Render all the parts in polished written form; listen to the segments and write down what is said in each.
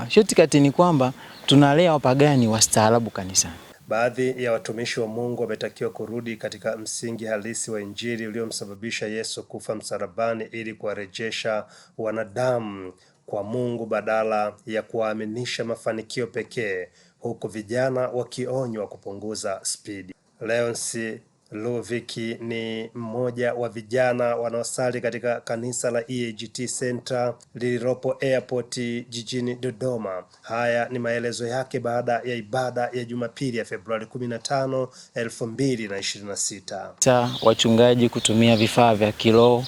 shortcut ni kwamba tunalea wapagani wastaarabu kanisani. Baadhi ya watumishi wa Mungu wametakiwa kurudi katika msingi halisi wa Injili uliomsababisha Yesu kufa msalabani ili kuwarejesha wanadamu kwa Mungu badala ya kuwaaminisha mafanikio pekee, huku vijana wakionywa kupunguza spidi. Leonsi Luviki ni mmoja wa vijana wanaosali katika kanisa la EAGT Center lililopo Airport jijini Dodoma. Haya ni maelezo yake baada ya ibada ya Jumapili ya Februari 15, 2026. Wachungaji kutumia vifaa vya kiroho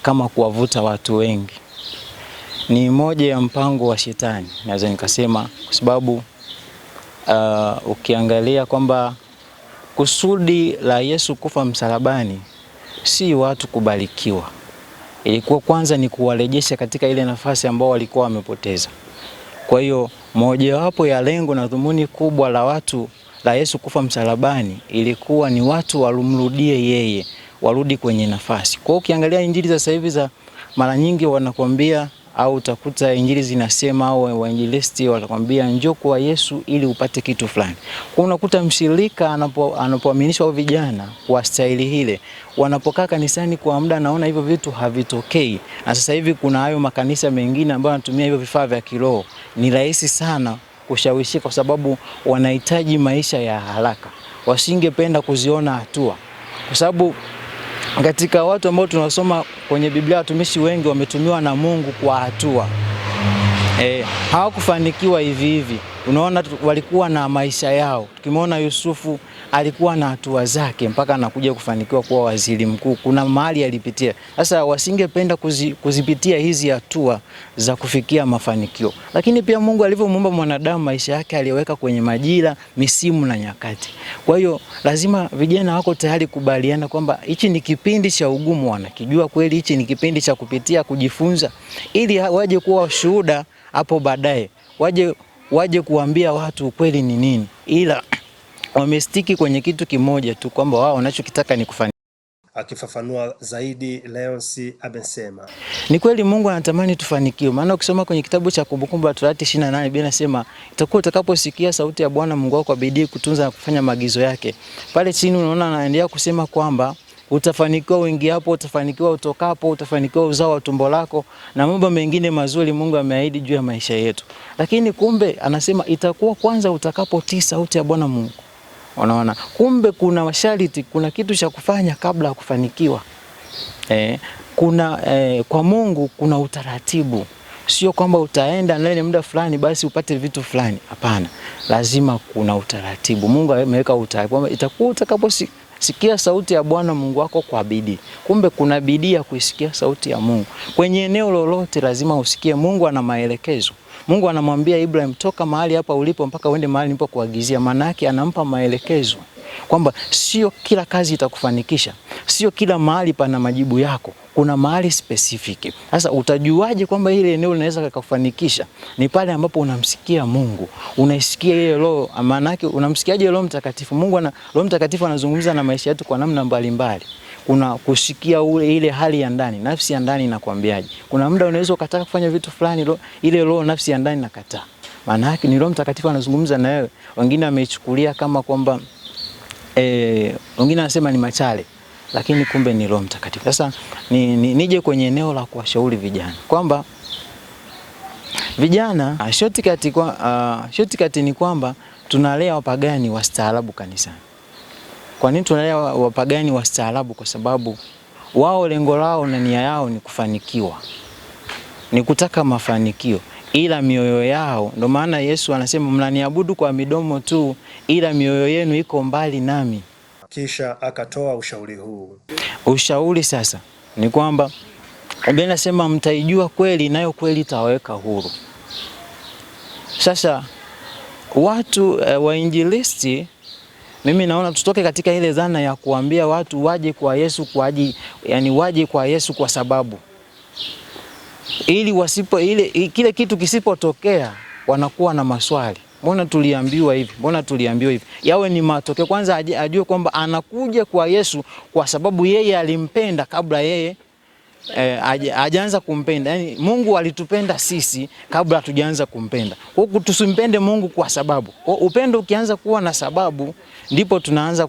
kama kuwavuta watu wengi ni moja ya mpango wa shetani, naweza nikasema, kwa sababu ukiangalia kwamba kusudi la Yesu kufa msalabani si watu kubarikiwa. Ilikuwa kwanza ni kuwarejesha katika ile nafasi ambao walikuwa wamepoteza. Kwa hiyo mojawapo ya lengo na dhumuni kubwa la Yesu kufa msalabani ilikuwa ni watu walumrudie yeye, warudi kwenye nafasi. Kwa hiyo ukiangalia injili za sasa hivi za mara nyingi wanakuambia, au utakuta injili zinasema, au wainjilisti watakwambia njoo kwa Yesu ili upate kitu fulani. Kwa unakuta mshirika anapoaminishwa vijana kwa staili ile, wanapokaa kanisani kwa muda naona hivyo vitu havitokei. Na sasa hivi kuna hayo makanisa mengine ambayo yanatumia hivyo vifaa vya kiroho, ni rahisi sana kushawishi kwa sababu wanahitaji maisha ya haraka. Wasingependa kuziona hatua. Kwa sababu katika watu ambao tunasoma kwenye Biblia, watumishi wengi wametumiwa na Mungu kwa hatua. Hawakufanikiwa hivi hivi. Unaona walikuwa na maisha yao. Tukimwona Yusufu alikuwa na hatua zake mpaka anakuja kufanikiwa kuwa waziri mkuu. Kuna mahali alipitia. Sasa wasingependa kuzipitia hizi hatua za kufikia mafanikio. Lakini pia Mungu alivyomuumba mwanadamu, maisha yake aliweka kwenye majira, misimu na nyakati. Kwa hiyo lazima vijana wako tayari kubaliana kwamba hichi ni kipindi cha ugumu, wanakijua kweli hichi ni kipindi cha kupitia, kujifunza, ili waje kuwa shuhuda hapo baadaye. Waje kuambia watu ukweli ni nini, ila wamestiki kwenye kitu kimoja tu kwamba wao wanachokitaka ni kufanya. Akifafanua zaidi, Leonsi amesema ni kweli Mungu anatamani tufanikiwe, maana ukisoma kwenye kitabu cha Kumbukumbu la Torati 28 Biblia inasema itakuwa utakaposikia sauti ya Bwana Mungu wako kwa bidii kutunza na kufanya maagizo yake. Pale chini unaona anaendelea kusema kwamba utafanikiwa uingiapo, utafanikiwa utokapo, utafanikiwa uzao wa tumbo lako na mambo mengine mazuri Mungu ameahidi juu ya maisha yetu. Lakini kumbe anasema itakuwa kwanza utakapotii sauti ya Bwana Mungu. Unaona? Kumbe kuna masharti, kuna kitu cha kufanya kabla ya kufanikiwa. Kwa Mungu kuna utaratibu. Sio kwamba utaenda ndani muda fulani basi upate vitu fulani. Hapana. Lazima kuna utaratibu. Mungu ameweka utaratibu. Itakuwa utakaposikia sauti ya Bwana Mungu wako kwa bidii. Kumbe kuna bidii ya kuisikia sauti ya Mungu. Kwenye eneo lolote lazima usikie Mungu ana maelekezo. Mungu anamwambia Ibrahim, toka mahali hapa ulipo mpaka uende mahali nipo kuagizia. Maana yake anampa maelekezo kwamba sio kila kazi itakufanikisha, sio kila mahali pana majibu yako, kuna mahali specific. Sasa utajuaje kwamba ile eneo linaweza kukufanikisha? Ni pale ambapo unamsikia Mungu, unaisikia ile roho. Maana yake unamsikiaje Roho Mtakatifu? Roho Mtakatifu anazungumza na maisha yetu kwa namna mbalimbali. Kuna kusikia ile hali ya ndani, nafsi ya ndani inakwambiaje. Kuna muda unaweza ukataka kufanya vitu fulani, ile roho, nafsi ya ndani inakataa. Maana yake ni Roho Mtakatifu anazungumza na wewe. Wengine wameichukulia kama kwamba wengine wanasema ni machale, lakini kumbe ni Roho Mtakatifu. Sasa nije kwenye eneo la kuwashauri vijana kwamba vijana, shortcut ni kwamba tunalea wapagani wastaarabu kanisani. Kwa nini tunalea wapagani wastaarabu? Kwa sababu wao lengo lao na nia yao ni kufanikiwa, ni kutaka mafanikio, ila mioyo yao, ndio maana Yesu anasema mnaniabudu kwa midomo tu, ila mioyo yenu iko mbali nami. Kisha akatoa ushauri huu. Ushauri sasa ni kwamba Biblia inasema mtaijua kweli nayo kweli itawaweka huru. Sasa watu wainjilisti, mimi naona tutoke katika ile dhana ya kuambia watu waje kwa Yesu waje kwa Yesu kwa sababu ili kile kitu kisipotokea wanakuwa na maswali. Mbona tuliambiwa hivi? Mbona tuliambiwa hivi? Yawe ni matokeo. Kwanza ajue kwamba anakuja kwa Yesu kwa sababu yeye alimpenda kabla yeye hajaanza kumpenda. Yani Mungu alitupenda sisi kabla hatujaanza kumpenda. Kwa hiyo tusimpende Mungu kwa sababu. Kwa upendo ukianza kuwa na sababu, ndipo tunaanza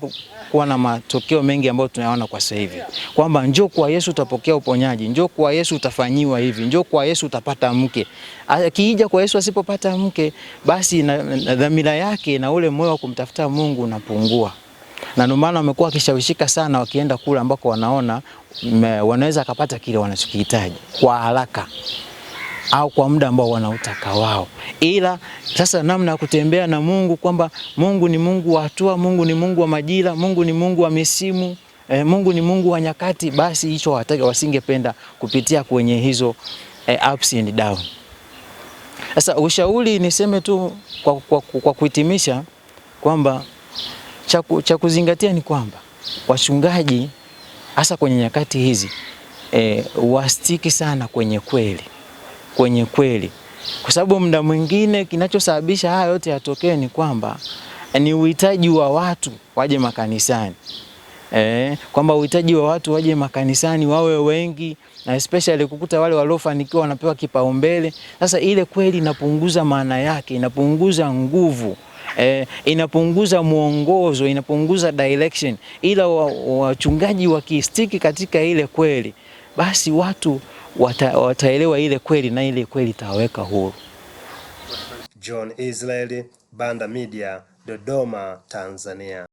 kuwa na matokeo mengi ambayo tunayaona kwa sasa hivi. Kwamba njoo kwa Yesu utapokea uponyaji, njoo kwa Yesu utafanyiwa hivi, njoo kwa Yesu utapata mke. Akija kwa Yesu asipopata mke, basi na dhamira yake na ule moyo wa kumtafuta Mungu unapungua. Na ndio maana wamekuwa wakishawishika sana wakienda kule ambako wanaona wanaweza kupata kile wanachokihitaji kwa haraka au kwa muda ambao wanautaka wao. Ila sasa namna ya kutembea na Mungu, kwamba Mungu ni Mungu wa hatua, Mungu ni Mungu wa majira, Mungu ni Mungu wa misimu, Mungu ni Mungu wa nyakati, basi hicho wasingependa kupitia kwenye hizo ups and down. Sasa ushauri niseme tu kwa kuhitimisha kwamba cha kuzingatia ni kwamba wachungaji hasa kwenye nyakati hizi wastiki sana kwenye kweli, kwa sababu muda mwingine kinachosababisha haya yote yatokee ni kwamba ni uhitaji wa watu waje makanisani, kwamba uhitaji wa watu waje makanisani wawe wengi, na especially kukuta wale waliofanikiwa wanapewa kipaumbele. Sasa ile kweli inapunguza maana yake, inapunguza nguvu, inapunguza muongozo, inapunguza direction. Ila wachungaji wakistiki katika ile kweli, basi watu wataelewa ile kweli na ile kweli itaweka huru. John Israel, Banda Media, Dodoma, Tanzania.